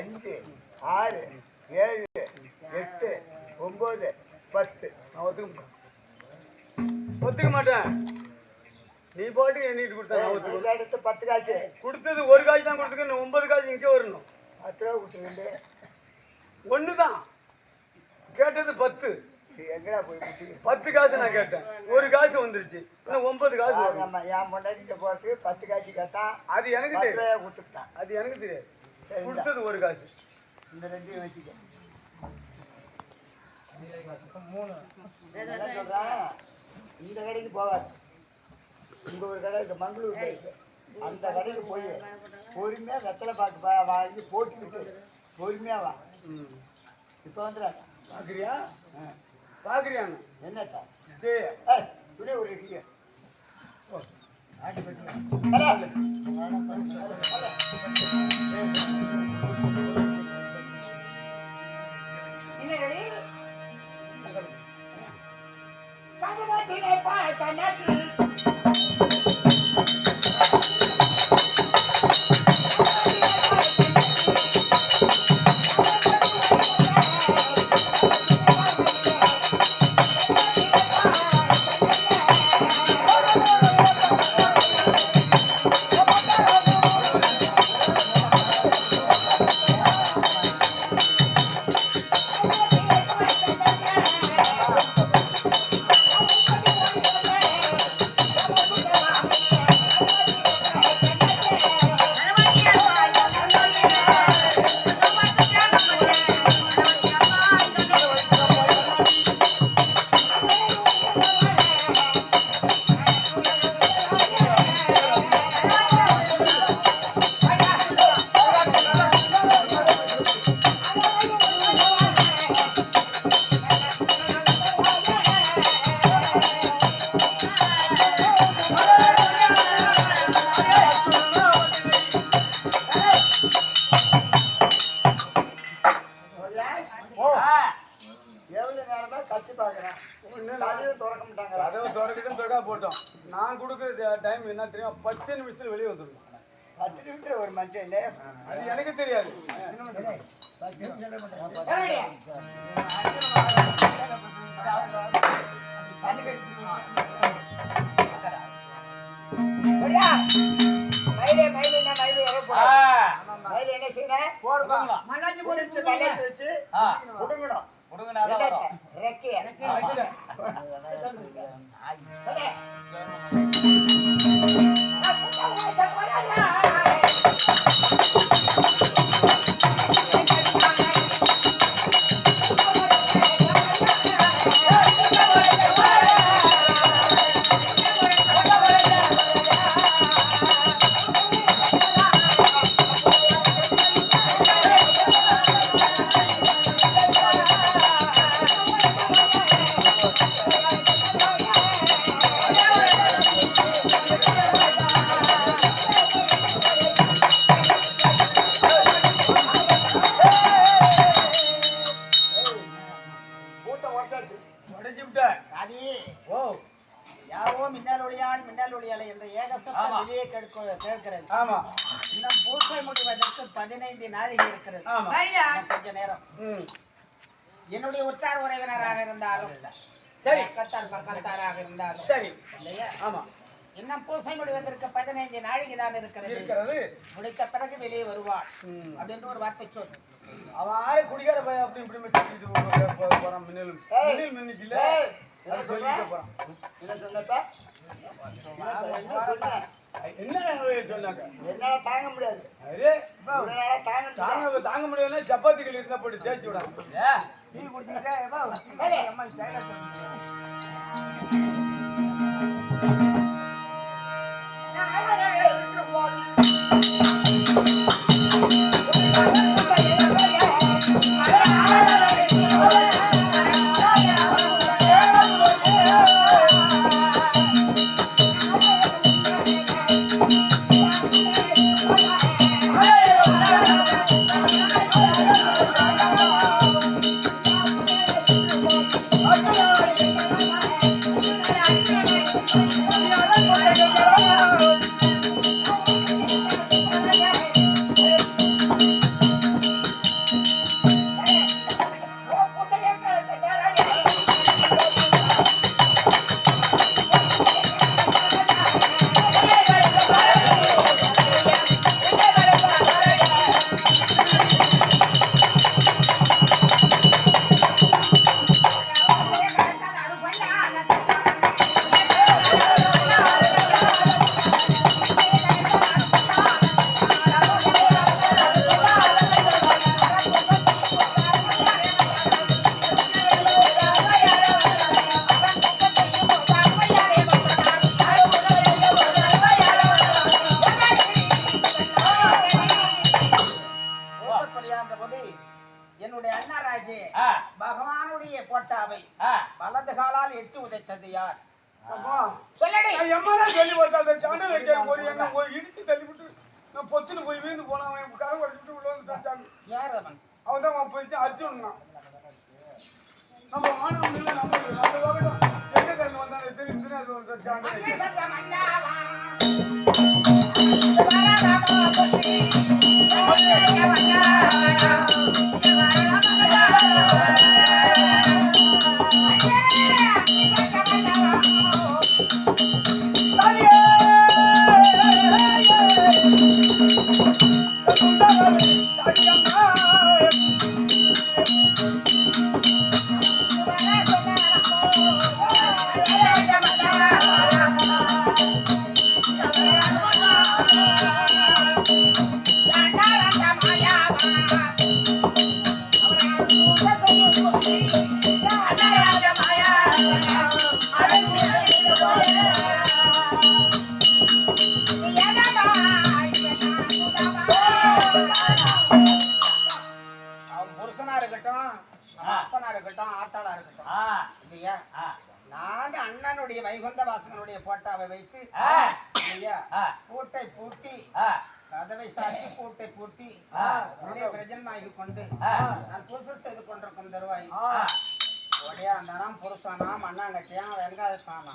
5 6 7 8 9 10. நான் ஒத்துக்க மாட்டேன். நீ போட்டு எண்ணிட்டு கொடுத்தா எடுத்து 10 காசு கொடுத்தது ஒரு காசு தான் கொடுத்துக்க. 9 காசு இங்கே வரணும். 10 ரூபா கொடுத்துருந்து ஒண்ணுதான் கேட்டது 10. எங்கடா போய் 10 காசு நான் கேட்டேன். ஒரு காசு வந்துருச்சு. இன்னும் 9 காசு வரும். என் பொண்டாட்டிட்ட போறதுக்கு 10 காசு கேட்டா அது எனக்கு தெரியும். கொடுத்துட்டான். அது எனக்கு தெரியாது. கொடுத்தது ஒரு காசு. இந்த 2 வச்சுக்க. 3 இந்த கடைக்கு போகாது. இங்க ஒரு கடை இருக்கு, மங்களூர் கடை. அந்த கடைக்கு போய் பொறுமையா வெத்தலை பாக்கு வாங்கி போட்டுக்கிட்டு பொறுமையா வா. இப்ப வந்துடுறாங்க. பாக்குறியா பாக்குறியாங்க என்னட்டா துணை ஒரு இருக்கு. நான் கொடுக்குற டைம் என்ன தெரியும்? 10 நிமிஷத்துல வெளியே வந்துடும். 10 நிமிஷம் ஒரு மஞ்சள் அது எனக்கு தெரியாது. என்ன செய்யணும்? மல்லாச்சி போட்டு வச்சு புடுங்கணும். என்னுடைய உற்றார் உறவினராக இருந்தாலும் சரி, பக்கத்தாராக இருந்தாலும் சரி, ஆமா, இன்னும் பூசை முடிவதற்கு 15 நாளைக்கு தான் இருக்கிறது. முடித்த பிறகு வெளியே வருவாள் அப்படின்னு ஒரு வார்த்தை சொல்லு. அவன் ஆளே குடிக்கார பையன் அப்படி இப்படி போறான். மின்னல் மின்னிச்சு இல்ல சொல்லிட்டு போறான். என்ன சொன்னப்ப என்ன சொன்னாங்க? என்னால தாங்க முடியாது. அரே தாங்க முடியாதுன்னா சப்பாத்தி களி இருந்தா போட்டு தேய்ச்சி விடாங்க. நீ குடிச்சிட்டே அம்மா அப்படியான போது என்னுடைய அண்ணாராஜே பகவானுடைய போட்டாவை வலது காலால் எட்டு உதைத்தது யார்? சொல்லடி. சொல்லி போய் இடிச்சு தள்ளிவிட்டு நான் பொத்துல போய் வீந்து போனா அவன் கரை வச்சுட்டு உள்ள வந்து யார் அவன்? அவன் தான் போயிட்டு அர்ஜுன். நம்ம ஆனவங்க இல்லை, நம்ம எங்க கண்ணு வந்தாலும் தெரியும் அது வைகுந்த வாசகனுடைய போட்டாவை வைத்து பூட்டை பூட்டி கதவை சாத்தி பூட்டை பூட்டி பிரஜன்மாகி கொண்டு நான் புருஷன் செய்து கொண்டிருக்கும் தருவாய் உடையா அந்தரம் புருஷனாம் அண்ணாங்கட்டியான் வெங்காயத்தானா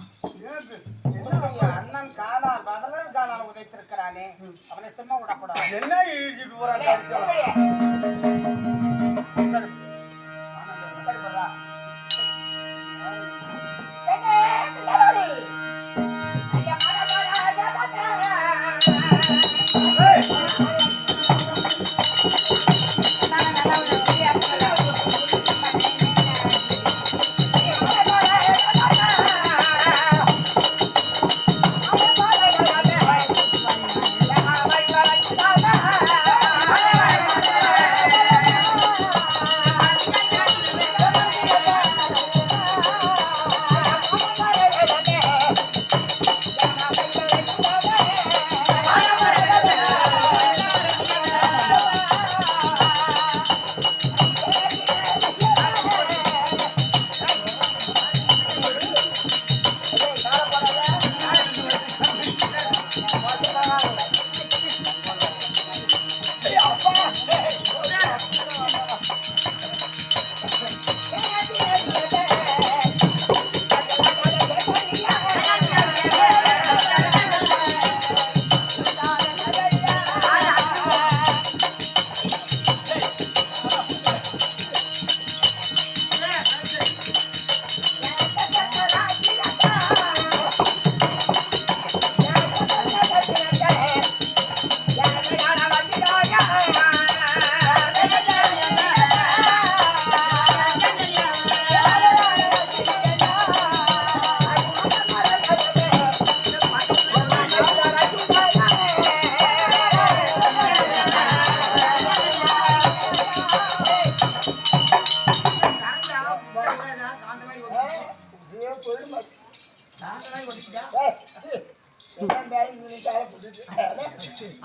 அண்ணன் காலால் பதில் காலால் உதைத்திருக்கிறானே அவனை சும்மா விடக்கூடாது. என்ன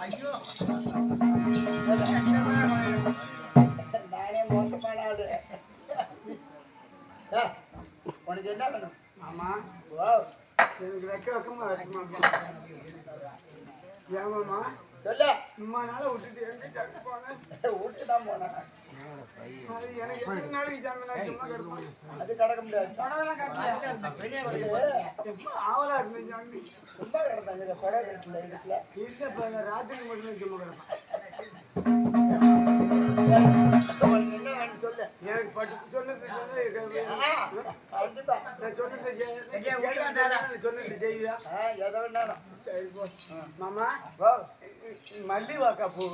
ஐயோ நானே மோசமானாது. உனக்கு என்ன வேணும்? ஆமா எனக்கு வெக்கமா ஏமாமா சொல்ல இம்மானால விட்டுட்டு எங்க போனேன் விட்டுதான் போனேன். எனக்கு எத்தனை நாளைக்கு அது கிடக்க முடியாது. ஆவலா இருக்கு சும்மா கிடந்தாங்க படம் கிடைக்கல இதுல இல்ல ராத்திரி மட்டும் சும்மா கிடப்பேன். என்ன வேணும் சொல்லு. எனக்கு பட்டு சொன்னது சொன்னது செய்வியா எதை வேணாலும். சரி போ மாமா மல்லிவாக்கா பூ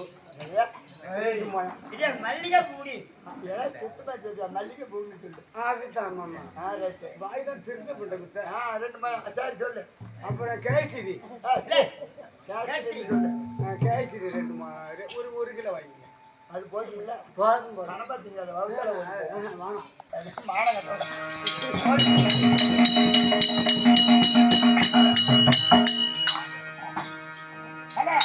மல்லிகை பூடி மல்லிகை பூ அதுதான் மாமா பாய் தான் திருந்த பண்ண ரெண்டு சொல்லு. அப்புறம் கேசரி சொல்லு கேசரி ரெண்டு ஒரு கிலோ வாங்கிங்க. அது போதுங்களா? போதும் கணப்பாத்தீங்க அது வாங்க மாடகத்தோட Ada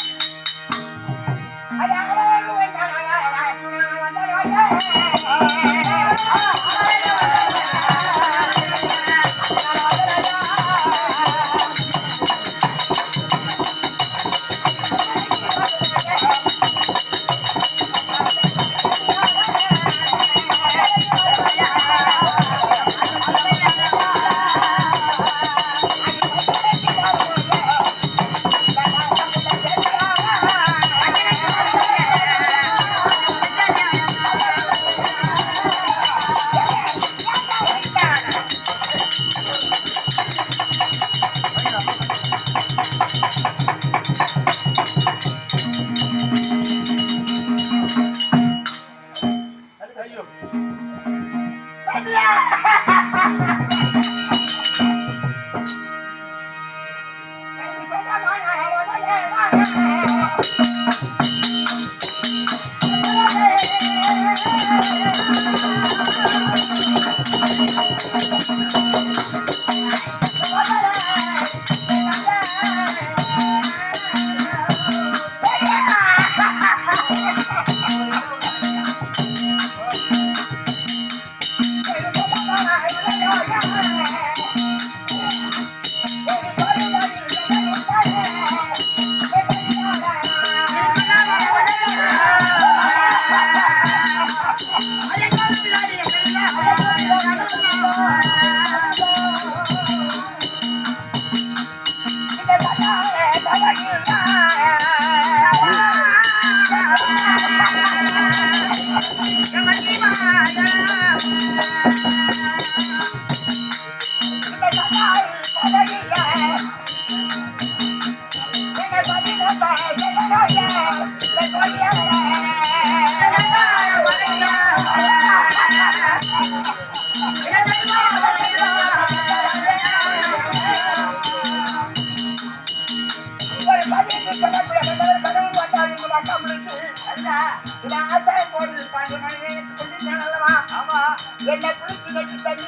என்ன குளிச்சு நெட்டி தள்ளி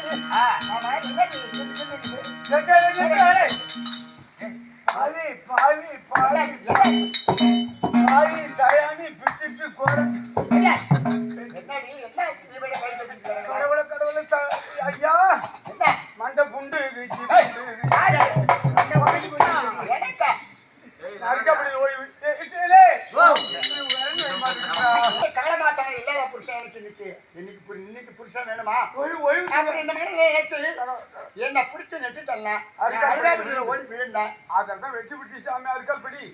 பாவி பாவி பாவி பாவி தயானி பிடிச்சிட்டு கோர கடவுளை கடவுளை ஐயா மண்டை புண்டு அதுக்கப்படி ஓடி காலமாட்டாங்க இல்லாத புருஷன் எனக்கு இன்னைக்கு புருஷன் வேணுமா ஓய்வு அப்புறம் இந்த மனிதனை ஏற்று என்ன பிடிச்சு நெட்டு தரலாம் அருகாபடியில் ஓடி விழுந்தேன் அதான் வெட்டி விட்டு சாமி அருக்கால்படி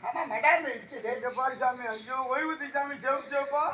ஆமா மடார்ல இருக்குது எங்க பாரு சாமி ஐயோ ஓய்வு சாமி சேவ் சேவப்பா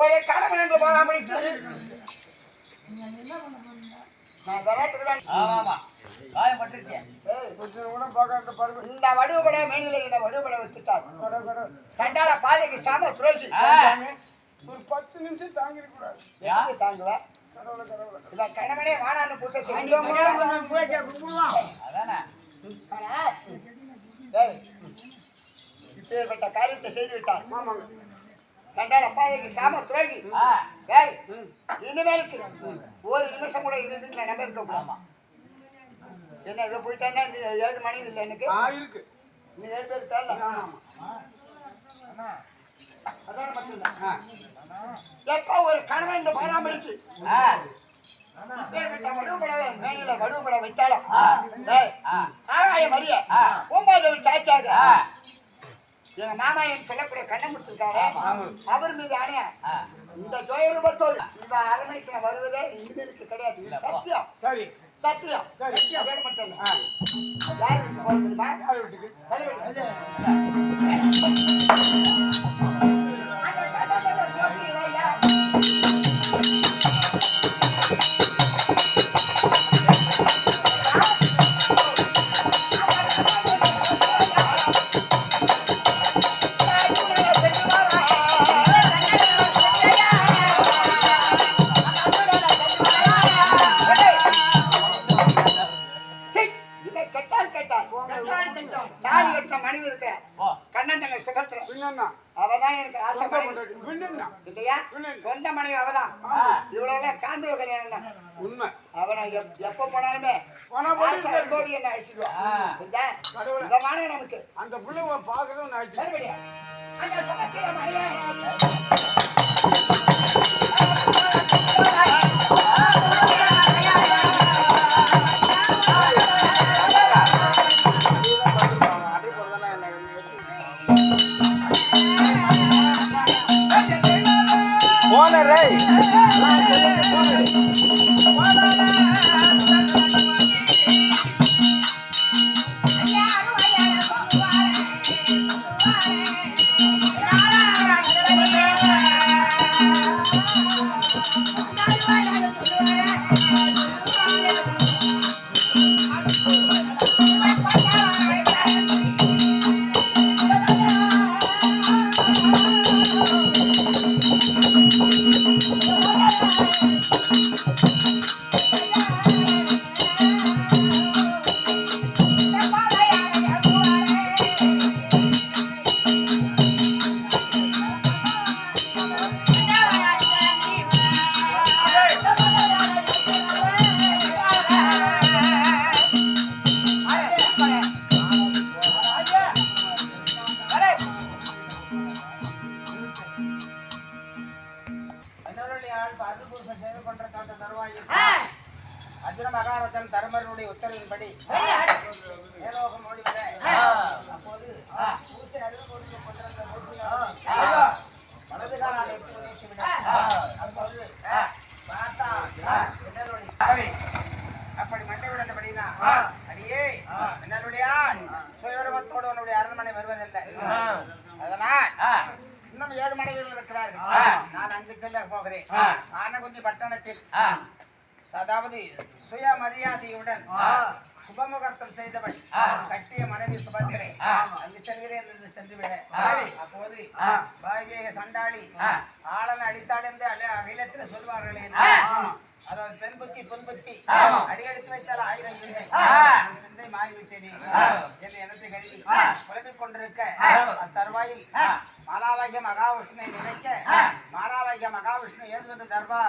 ஒரு கடமை போகாமடிக்கு இந்த வடுபட மேனில வடுபட வச்சுட்டார் கண்டால பாதைக்கு சாம துரோகி ஒரு 10 நிமிஷம் தாங்கிருக்க கூடாது தாங்குவ கடமனே வானான்னு பூசை இப்பேற்பட்ட காரியத்தை செய்து விட்டார் கண்டால பாதைக்கு சாம துரோகி இனிமேலுக்கு ஒரு நிமிஷம் கூட இது வீட்டுல நம்ப இருக்க கூடாமா என்ன இவ போயிட்டான்னா 7 மணி இல்லை எனக்கு இருக்கு இன்னும் 7 பேர் சேரல அதோட மட்டும் இல்ல எப்ப ஒரு கணவன் இந்த பராமரிக்கு வடுபட வைத்தாலும் ஆகாய மரிய 9 சாட்சியாக எங்க மாமா என் சொல்லக்கூடிய கண்ணமுத்து இருக்காரு அவர் மீது ஆணையா இந்த ஜோயரூபத்தோடு இந்த அரண்மனைக்கு நான் வருவதே இந்தியனுக்கு கிடையாது சத்தியம் சரி சத்தியம் சத்தியம் மட்டும் யார் வீட்டுக்கு போறது தெரியுமா யார் வீட்டுக்கு கண்ணன் தங்க சுகத்திரம் அவதான் எனக்கு ஆசை இல்லையா சொந்த மனைவி அவதான் இவ்வளவு காந்தவ கல்யாணம் உண்மை அவனை எப்ப போனாலுமே கோடி என்ன அழிச்சிடுவான் நமக்கு அந்த பிள்ளை பாக்குறதும் அந்த சுகத்திர மனைவியா அர்ஜுன மகாராஜன் தர்மருடைய உத்தரவின்படி மேலோகம் ஓடி வர அப்போது வலதுகாலால் எட்டு உதைத்து விட அப்போது பார்த்தா அப்படி மண்டை விழுந்தபடினா அடியே என்னுடைய சுயரூபத்தோடு உன்னுடைய அரண்மனை வருவதில்லை. அதனால் இன்னும் 7 மனைவிகள் இருக்கிறார்கள். நான் அங்கு செல்ல போகிறேன். ஆனகுந்தி பட்டணத்தில் அதாவது சுய மரியாதையுடன் சுபமுகூர்த்தம் செய்தபடி கட்டிய மனைவி சுபத்திரை அங்கு செல்கிறேன் என்று சென்றுவிட அப்போது பாய்வேக சண்டாளி ஆளன் அடித்தாள் என்று அகிலத்தில் சொல்வார்களே அதாவது பெண் புத்தி பொன் புத்தி அடியெடுத்து வைத்தால் 1000 இல்லை சிந்தை மாறிவிட்டேனே என் எண்ணத்தை கருதி குழப்பிக் கொண்டிருக்க அத்தருவாயில் மாலாவாகிய மகாவிஷ்ணுவை நினைக்க மாலாவாகிய மகாவிஷ்ணு ஏதுவென்று தர்வா